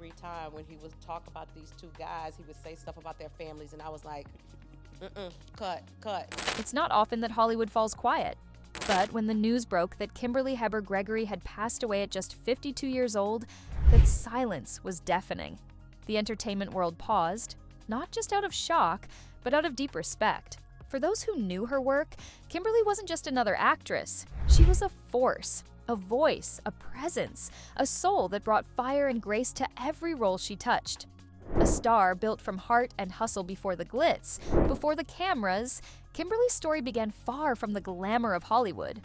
every time when he would talk about these two guys, he would say stuff about their families, and I was like, cut. It's not often that Hollywood falls quiet. But when the news broke that Kimberly Hebert Gregory had passed away at just 52 years old, that silence was deafening. The entertainment world paused, not just out of shock, but out of deep respect. For those who knew her work, Kimberly wasn't just another actress. She was a force, a voice, a presence, a soul that brought fire and grace to every role she touched. A star built from heart and hustle before the glitz, before the cameras, Kimberly's story began far from the glamour of Hollywood.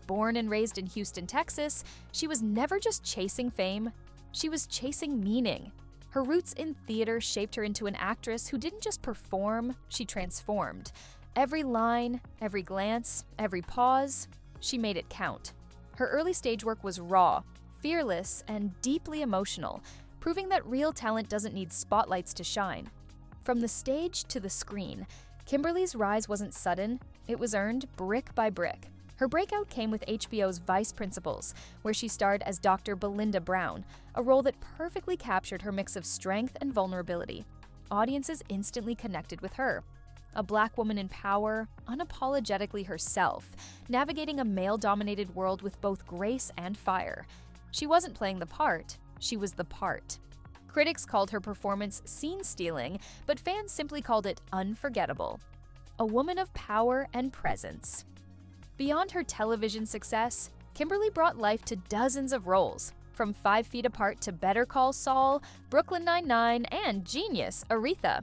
Born and raised in Houston, Texas, she was never just chasing fame, she was chasing meaning. Her roots in theater shaped her into an actress who didn't just perform, she transformed. Every line, every glance, every pause, she made it count. Her early stage work was raw, fearless, and deeply emotional, proving that real talent doesn't need spotlights to shine. From the stage to the screen, Kimberly's rise wasn't sudden, it was earned brick by brick. Her breakout came with HBO's Vice Principals, where she starred as Dr. Belinda Brown, a role that perfectly captured her mix of strength and vulnerability. Audiences instantly connected with her. A Black woman in power, unapologetically herself, navigating a male-dominated world with both grace and fire. She wasn't playing the part, she was the part. Critics called her performance scene-stealing, but fans simply called it unforgettable. A woman of power and presence. Beyond her television success, Kimberly brought life to dozens of roles, from 5 Feet Apart to Better Call Saul, Brooklyn Nine-Nine, and Genius, Aretha.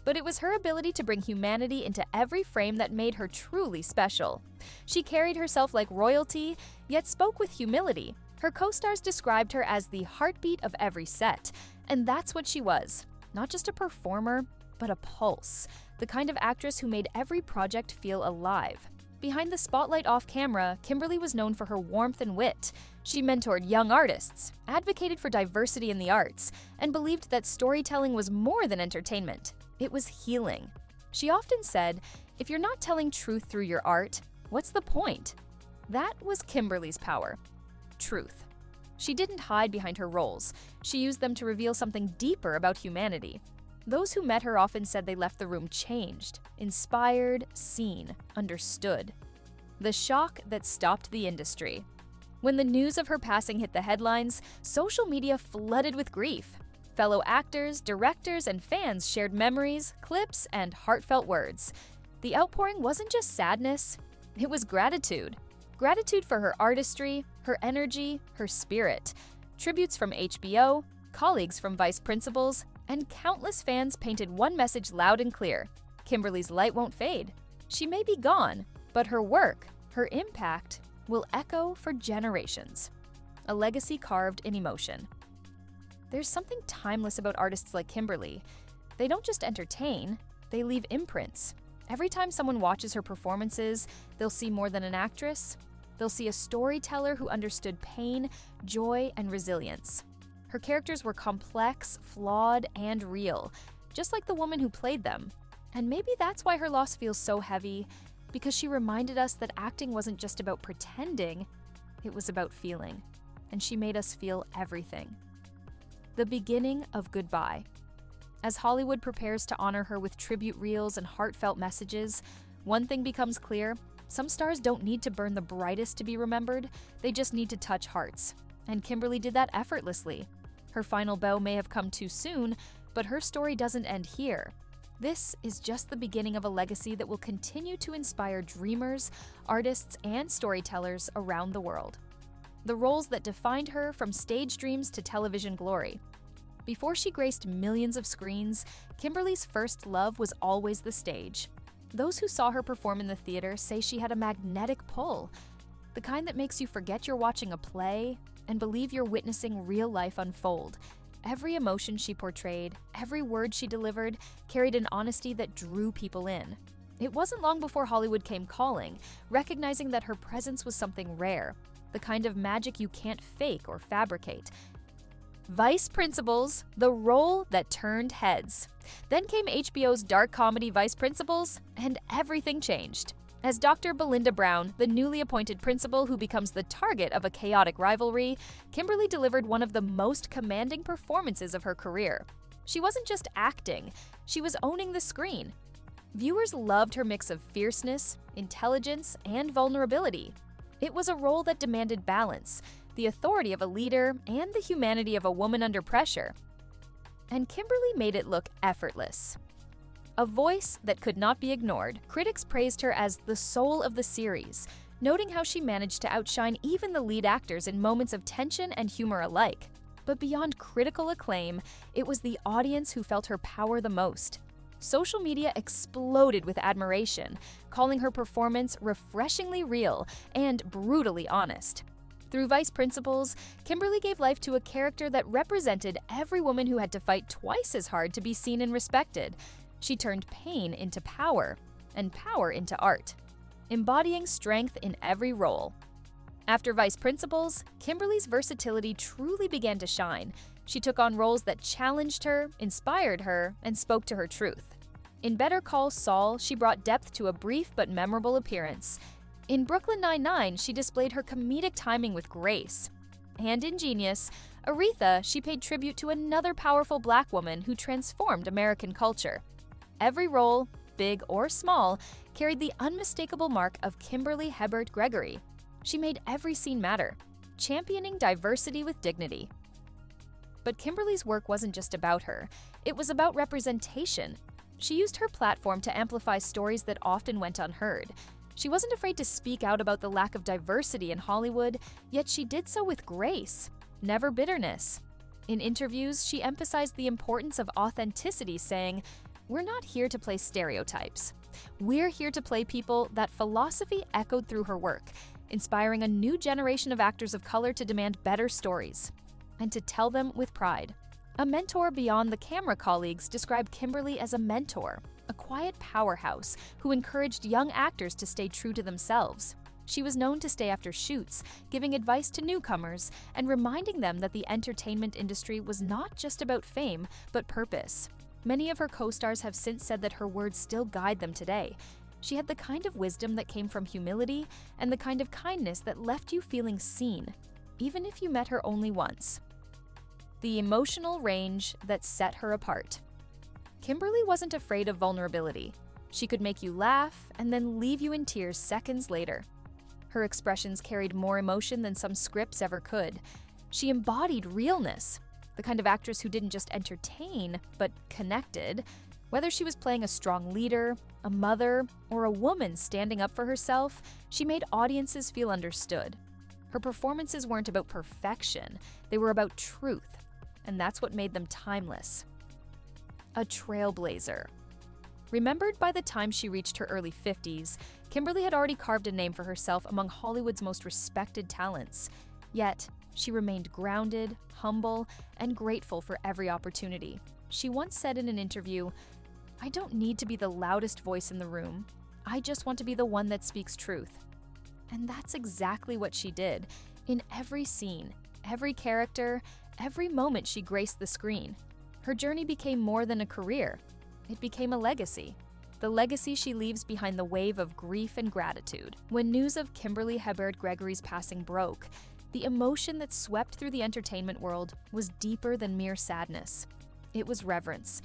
But it was her ability to bring humanity into every frame that made her truly special. She carried herself like royalty, yet spoke with humility. Her co-stars described her as the heartbeat of every set, and that's what she was. Not just a performer, but a pulse, the kind of actress who made every project feel alive. Behind the spotlight off camera, Kimberly was known for her warmth and wit. She mentored young artists, advocated for diversity in the arts, and believed that storytelling was more than entertainment. It was healing. She often said, "If you're not telling truth through your art, what's the point?" That was Kimberly's power. Truth. She didn't hide behind her roles. She used them to reveal something deeper about humanity. Those who met her often said they left the room changed, inspired, seen, understood. The shock that stopped the industry. When the news of her passing hit the headlines, social media flooded with grief. Fellow actors, directors, and fans shared memories, clips, and heartfelt words. The outpouring wasn't just sadness, it was gratitude. Gratitude for her artistry, her energy, her spirit. Tributes from HBO, colleagues from Vice Principals, and countless fans painted one message loud and clear: Kimberly's light won't fade. She may be gone, but her work, her impact, will echo for generations. A legacy carved in emotion. There's something timeless about artists like Kimberly. They don't just entertain, they leave imprints. Every time someone watches her performances, they'll see more than an actress. They'll see a storyteller who understood pain, joy, and resilience. Her characters were complex, flawed, and real, just like the woman who played them. And maybe that's why her loss feels so heavy, because she reminded us that acting wasn't just about pretending, it was about feeling. And she made us feel everything. The beginning of goodbye. As Hollywood prepares to honor her with tribute reels and heartfelt messages, one thing becomes clear: some stars don't need to burn the brightest to be remembered, they just need to touch hearts. And Kimberly did that effortlessly. Her final bow may have come too soon, but her story doesn't end here. This is just the beginning of a legacy that will continue to inspire dreamers, artists, and storytellers around the world. The roles that defined her, from stage dreams to television glory. Before she graced millions of screens, Kimberly's first love was always the stage. Those who saw her perform in the theater say she had a magnetic pull, the kind that makes you forget you're watching a play and believe you're witnessing real life unfold. Every emotion she portrayed, every word she delivered, carried an honesty that drew people in. It wasn't long before Hollywood came calling, recognizing that her presence was something rare, the kind of magic you can't fake or fabricate. Vice Principals, the role that turned heads. Then came HBO's dark comedy Vice Principals, and everything changed. As Dr. Belinda Brown, the newly appointed principal who becomes the target of a chaotic rivalry, Kimberly delivered one of the most commanding performances of her career. She wasn't just acting, she was owning the screen. Viewers loved her mix of fierceness, intelligence, and vulnerability. It was a role that demanded balance, the authority of a leader, and the humanity of a woman under pressure. And Kimberly made it look effortless. A voice that could not be ignored, critics praised her as the soul of the series, noting how she managed to outshine even the lead actors in moments of tension and humor alike. But beyond critical acclaim, it was the audience who felt her power the most. Social media exploded with admiration, calling her performance refreshingly real and brutally honest. Through Vice Principals, Kimberly gave life to a character that represented every woman who had to fight twice as hard to be seen and respected. She turned pain into power, and power into art, embodying strength in every role. After Vice Principals, Kimberly's versatility truly began to shine. She took on roles that challenged her, inspired her, and spoke to her truth. In Better Call Saul, she brought depth to a brief but memorable appearance. In Brooklyn Nine-Nine, she displayed her comedic timing with grace. And in Genius, Aretha, she paid tribute to another powerful Black woman who transformed American culture. Every role, big or small, carried the unmistakable mark of Kimberly Hebert Gregory. She made every scene matter, championing diversity with dignity. But Kimberly's work wasn't just about her. It was about representation. She used her platform to amplify stories that often went unheard. She wasn't afraid to speak out about the lack of diversity in Hollywood, yet she did so with grace, never bitterness. In interviews, she emphasized the importance of authenticity, saying, "We're not here to play stereotypes. We're here to play people." That philosophy echoed through her work, inspiring a new generation of actors of color to demand better stories and to tell them with pride. A mentor beyond the camera colleagues described Kimberly as a mentor, a quiet powerhouse who encouraged young actors to stay true to themselves. She was known to stay after shoots, giving advice to newcomers and reminding them that the entertainment industry was not just about fame, but purpose. Many of her co-stars have since said that her words still guide them today. She had the kind of wisdom that came from humility and the kind of kindness that left you feeling seen, even if you met her only once. The emotional range that set her apart. Kimberly wasn't afraid of vulnerability. She could make you laugh and then leave you in tears seconds later. Her expressions carried more emotion than some scripts ever could. She embodied realness, the kind of actress who didn't just entertain, but connected. Whether she was playing a strong leader, a mother, or a woman standing up for herself, she made audiences feel understood. Her performances weren't about perfection, they were about truth, and that's what made them timeless. A trailblazer. Remembered by the time she reached her early 50s, Kimberly had already carved a name for herself among Hollywood's most respected talents. Yet, she remained grounded, humble, and grateful for every opportunity. She once said in an interview, "I don't need to be the loudest voice in the room. I just want to be the one that speaks truth." And that's exactly what she did. In every scene, every character, every moment she graced the screen. Her journey became more than a career. It became a legacy. The legacy she leaves behind the wave of grief and gratitude. When news of Kimberly Hebert Gregory's passing broke, the emotion that swept through the entertainment world was deeper than mere sadness. It was reverence.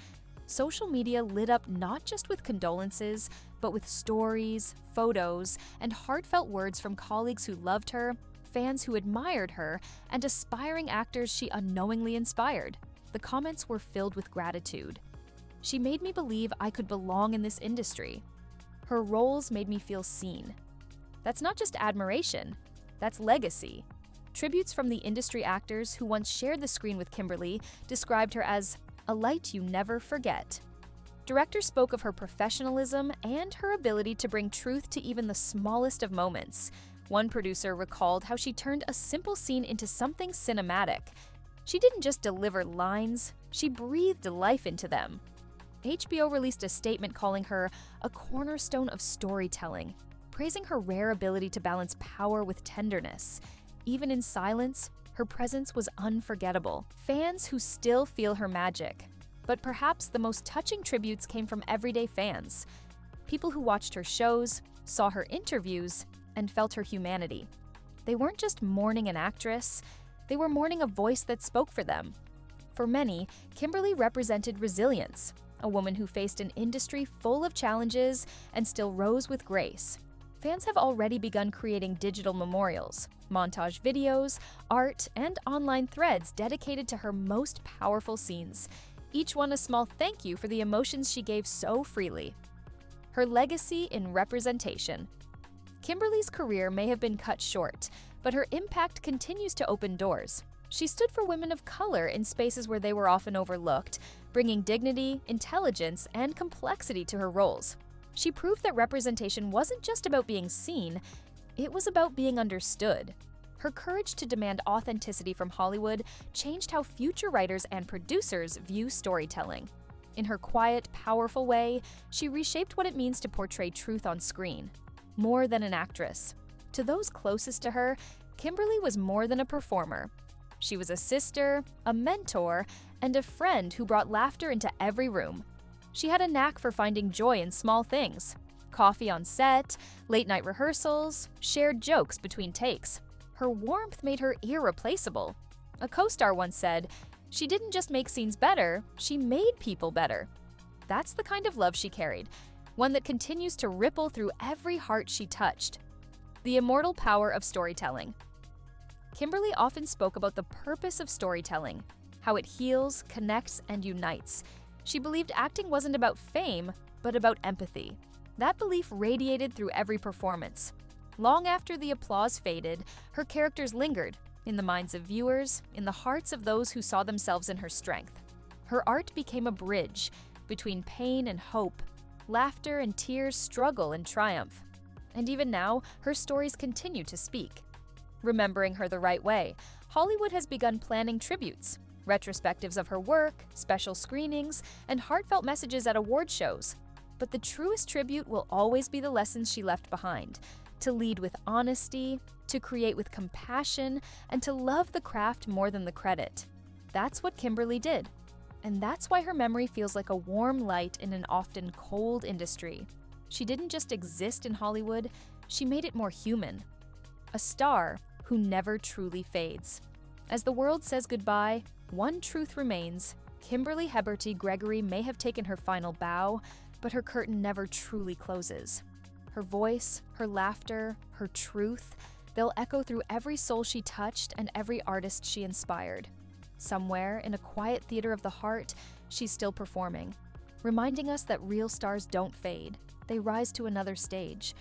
Social media lit up not just with condolences, but with stories, photos, and heartfelt words from colleagues who loved her, fans who admired her, and aspiring actors she unknowingly inspired. The comments were filled with gratitude. "She made me believe I could belong in this industry. Her roles made me feel seen." That's not just admiration, that's legacy. Tributes from the industry actors who once shared the screen with Kimberly described her as a light you never forget. Directors spoke of her professionalism and her ability to bring truth to even the smallest of moments. One producer recalled how she turned a simple scene into something cinematic. She didn't just deliver lines, she breathed life into them. HBO released a statement calling her a cornerstone of storytelling, praising her rare ability to balance power with tenderness. Even in silence, her presence was unforgettable. Fans who still feel her magic. But perhaps the most touching tributes came from everyday fans. People who watched her shows, saw her interviews, and felt her humanity. They weren't just mourning an actress, they were mourning a voice that spoke for them. For many, Kimberly represented resilience, a woman who faced an industry full of challenges and still rose with grace. Fans have already begun creating digital memorials, montage videos, art, and online threads dedicated to her most powerful scenes, each one a small thank you for the emotions she gave so freely. Her legacy in representation. Kimberly's career may have been cut short, but her impact continues to open doors. She stood for women of color in spaces where they were often overlooked, bringing dignity, intelligence, and complexity to her roles. She proved that representation wasn't just about being seen, it was about being understood. Her courage to demand authenticity from Hollywood changed how future writers and producers view storytelling. In her quiet, powerful way, she reshaped what it means to portray truth on screen. More than an actress. To those closest to her, Kimberly was more than a performer. She was a sister, a mentor, and a friend who brought laughter into every room. She had a knack for finding joy in small things. Coffee on set, late-night rehearsals, shared jokes between takes. Her warmth made her irreplaceable. A co-star once said, "She didn't just make scenes better, she made people better." That's the kind of love she carried, one that continues to ripple through every heart she touched. The immortal power of storytelling. Kimberly often spoke about the purpose of storytelling, how it heals, connects, and unites. She believed acting wasn't about fame, but about empathy. That belief radiated through every performance. Long after the applause faded, her characters lingered, in the minds of viewers, in the hearts of those who saw themselves in her strength. Her art became a bridge between pain and hope, laughter and tears, struggle and triumph. And even now, her stories continue to speak. Remembering her the right way, Hollywood has begun planning tributes, retrospectives of her work, special screenings, and heartfelt messages at award shows. But the truest tribute will always be the lessons she left behind: to lead with honesty, to create with compassion, and to love the craft more than the credit. That's what Kimberly did. And that's why her memory feels like a warm light in an often cold industry. She didn't just exist in Hollywood, she made it more human. A star who never truly fades. As the world says goodbye, one truth remains: Kimberly Hebert Gregory may have taken her final bow, but her curtain never truly closes. Her voice, her laughter, her truth, they'll echo through every soul she touched and every artist she inspired. Somewhere, in a quiet theater of the heart, she's still performing, reminding us that real stars don't fade. They rise to another stage,